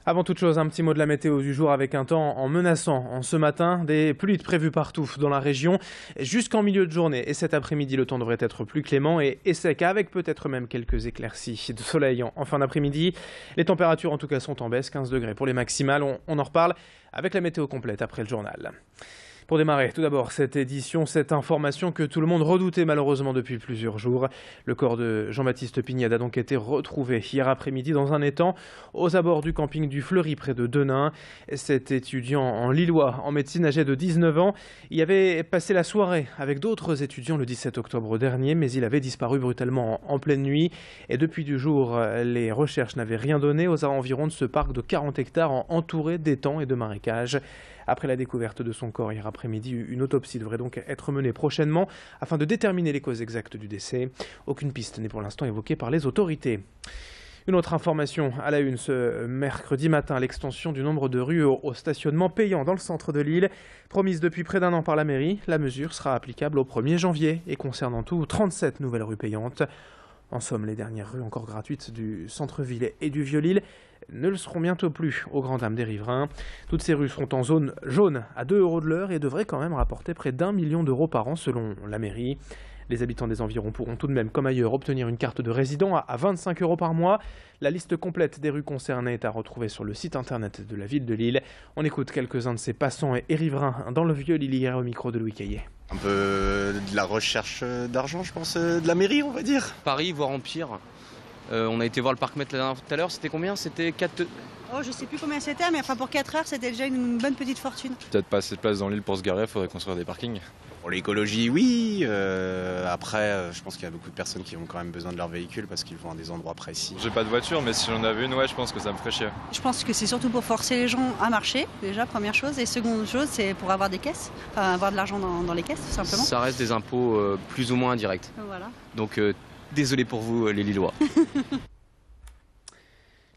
Avant toute chose, un petit mot de la météo du jour avec un temps en menaçant. En ce matin, des pluies prévues partout dans la région jusqu'en milieu de journée. Et cet après-midi, le temps devrait être plus clément et sec, avec peut-être même quelques éclaircies de soleil en fin d'après-midi. Les températures en tout cas sont en baisse, 15 degrés pour les maximales. On en reparle avec la météo complète après le journal. Pour démarrer, tout d'abord, cette édition, cette information que tout le monde redoutait malheureusement depuis plusieurs jours. Le corps de Jean-Baptiste Pignade a donc été retrouvé hier après-midi dans un étang aux abords du camping du Fleury près de Denain. Cet étudiant en Lillois, en médecine, âgé de 19 ans, y avait passé la soirée avec d'autres étudiants le 17 octobre dernier, mais il avait disparu brutalement en pleine nuit. Et depuis du jour, les recherches n'avaient rien donné aux environs de ce parc de 40 hectares entouré d'étangs et de marécages. Après la découverte de son corps hier après-midi, une autopsie devrait donc être menée prochainement afin de déterminer les causes exactes du décès. Aucune piste n'est pour l'instant évoquée par les autorités. Une autre information à la une ce mercredi matin, l'extension du nombre de rues au stationnement payant dans le centre de Lille. Promise depuis près d'un an par la mairie, la mesure sera applicable au 1er janvier et concerne en tout 37 nouvelles rues payantes. En somme, les dernières rues encore gratuites du centre-ville et du Vieux-Lille ne le seront bientôt plus aux grandes dames des riverains. Toutes ces rues seront en zone jaune à 2 € de l'heure et devraient quand même rapporter près d'1 million d'euros par an selon la mairie. Les habitants des environs pourront tout de même, comme ailleurs, obtenir une carte de résident à 25 € par mois. La liste complète des rues concernées est à retrouver sur le site internet de la ville de Lille. On écoute quelques-uns de ces passants et riverains dans le Vieux-Lille hier au micro de Louis Caillet. Un peu de la recherche d'argent, je pense, de la mairie, on va dire. Paris, voire Empire. On a été voir le Parc Mètre tout à l'heure, c'était combien? C'était 4... Oh, je sais plus combien c'était, mais enfin pour 4 heures, c'était déjà une bonne petite fortune. Peut-être pas assez de place dans l'île pour se garer, il faudrait construire des parkings. Pour l'écologie, oui. Après, je pense qu'il y a beaucoup de personnes qui ont quand même besoin de leur véhicule parce qu'ils vont à des endroits précis. J'ai pas de voiture, mais si j'en avais une, ouais, je pense que ça me ferait chier. Je pense que c'est surtout pour forcer les gens à marcher, déjà, première chose. Et seconde chose, c'est pour avoir des caisses, enfin avoir de l'argent dans les caisses, tout simplement. Ça reste des impôts plus ou moins indirects. Voilà. Donc, désolé pour vous, les Lillois.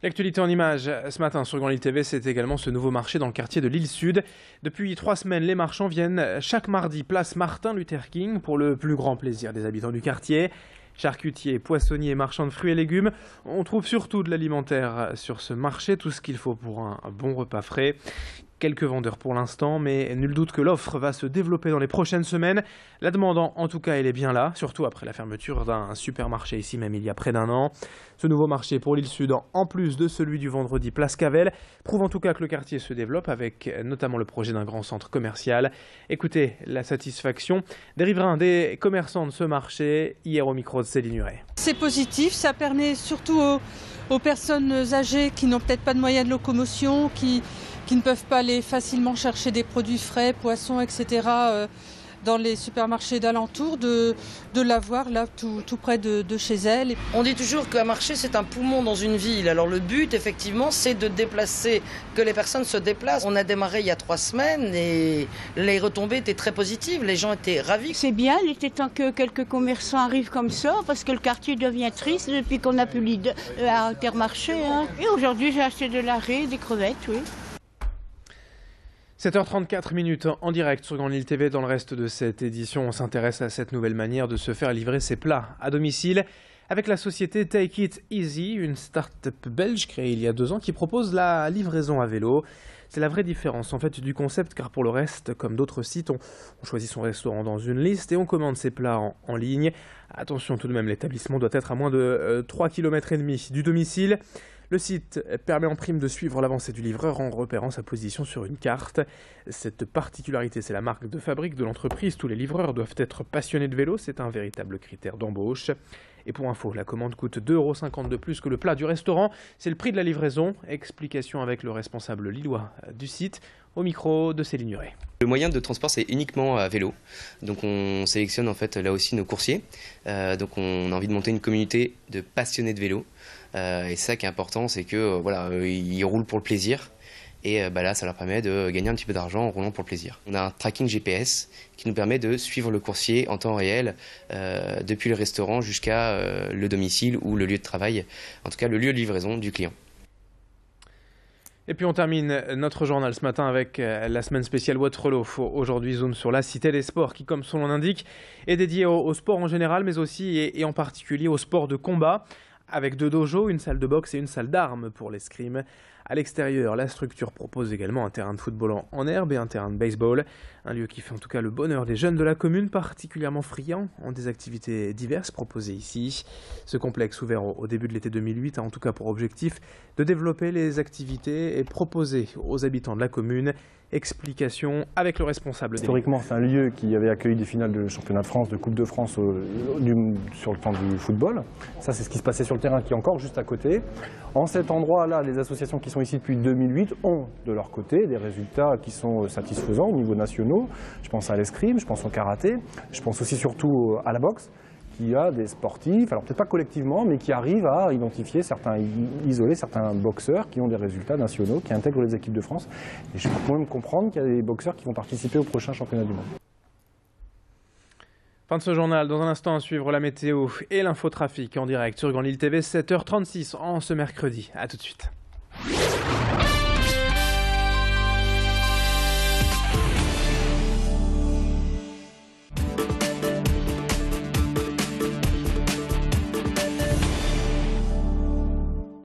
L'actualité en images ce matin sur Grand Lille TV, c'est également ce nouveau marché dans le quartier de Lille Sud. Depuis 3 semaines, les marchands viennent chaque mardi place Martin Luther King pour le plus grand plaisir des habitants du quartier. Charcutiers, poissonniers, marchands de fruits et légumes, on trouve surtout de l'alimentaire sur ce marché, tout ce qu'il faut pour un bon repas frais. Quelques vendeurs pour l'instant, mais nul doute que l'offre va se développer dans les prochaines semaines. La demande, en tout cas, elle est bien là, surtout après la fermeture d'un supermarché ici même il y a près d'1 an. Ce nouveau marché pour l'île Sud, en plus de celui du vendredi Place Cavel, prouve en tout cas que le quartier se développe avec notamment le projet d'un grand centre commercial. Écoutez la satisfaction des riverains, des commerçants de ce marché, hier au micro de Céline Huret. C'est positif, ça permet surtout aux personnes âgées qui n'ont peut-être pas de moyens de locomotion, qui ne peuvent pas aller facilement chercher des produits frais, poissons, etc. Dans les supermarchés d'alentour, de l'avoir là tout près de chez elles. On dit toujours qu'un marché c'est un poumon dans une ville. Alors le but effectivement c'est de déplacer, que les personnes se déplacent. On a démarré il y a 3 semaines et les retombées étaient très positives, les gens étaient ravis. C'est bien, il était temps que quelques commerçants arrivent comme ça parce que le quartier devient triste depuis qu'on n'a plus à Intermarché. Hein. Et aujourd'hui j'ai acheté de l'arrêt, des crevettes, oui. 7h34 en direct sur Grand Lille TV. Dans le reste de cette édition, on s'intéresse à cette nouvelle manière de se faire livrer ses plats à domicile avec la société Take It Easy, une start-up belge créée il y a 2 ans qui propose la livraison à vélo. C'est la vraie différence en fait du concept, car pour le reste, comme d'autres sites, on choisit son restaurant dans une liste et on commande ses plats en ligne. Attention tout de même, l'établissement doit être à moins de 3,5 km du domicile. Le site permet en prime de suivre l'avancée du livreur en repérant sa position sur une carte. Cette particularité, c'est la marque de fabrique de l'entreprise. Tous les livreurs doivent être passionnés de vélo, c'est un véritable critère d'embauche. Et pour info, la commande coûte 2,50 € de plus que le plat du restaurant. C'est le prix de la livraison. Explication avec le responsable lillois du site, au micro de Céline Huret. Le moyen de transport, c'est uniquement à vélo. Donc on sélectionne en fait là aussi nos coursiers. Donc on a envie de monter une communauté de passionnés de vélo. Et ça qui est important, c'est que ils roulent pour le plaisir. Et là, ça leur permet de gagner un petit peu d'argent en roulant pour le plaisir. On a un tracking GPS qui nous permet de suivre le coursier en temps réel depuis le restaurant jusqu'à le domicile ou le lieu de travail, en tout cas le lieu de livraison du client. Et puis on termine notre journal ce matin avec la semaine spéciale Waterloo. Aujourd'hui, zone sur la Cité des Sports qui, comme son nom l'indique, est dédiée au sport en général, mais aussi et en particulier au sport de combat, avec 2 dojos, une salle de boxe et une salle d'armes pour l'escrime. À l'extérieur, la structure propose également un terrain de football en herbe et un terrain de baseball. Un lieu qui fait en tout cas le bonheur des jeunes de la commune, particulièrement friands en des activités diverses proposées ici. Ce complexe ouvert au début de l'été 2008 a en tout cas pour objectif de développer les activités et proposer aux habitants de la commune. Explication avec le responsable. Historiquement, c'est un lieu qui avait accueilli des finales de championnat de France, de Coupe de France sur le temps du football. Ça, c'est ce qui se passait sur le terrain qui est encore juste à côté. En cet endroit-là, les associations qui sont ici depuis 2008 ont de leur côté des résultats qui sont satisfaisants au niveau national. Je pense à l'escrime, je pense au karaté, je pense aussi surtout à la boxe, qui a des sportifs, alors peut-être pas collectivement, mais qui arrivent à identifier isoler certains boxeurs qui ont des résultats nationaux, qui intègrent les équipes de France. Et je peux même comprendre qu'il y a des boxeurs qui vont participer au prochain championnat du monde. Fin de ce journal. Dans un instant, à suivre la météo et l'infotrafic en direct sur Grand Lille TV, 7h36 en ce mercredi. A tout de suite.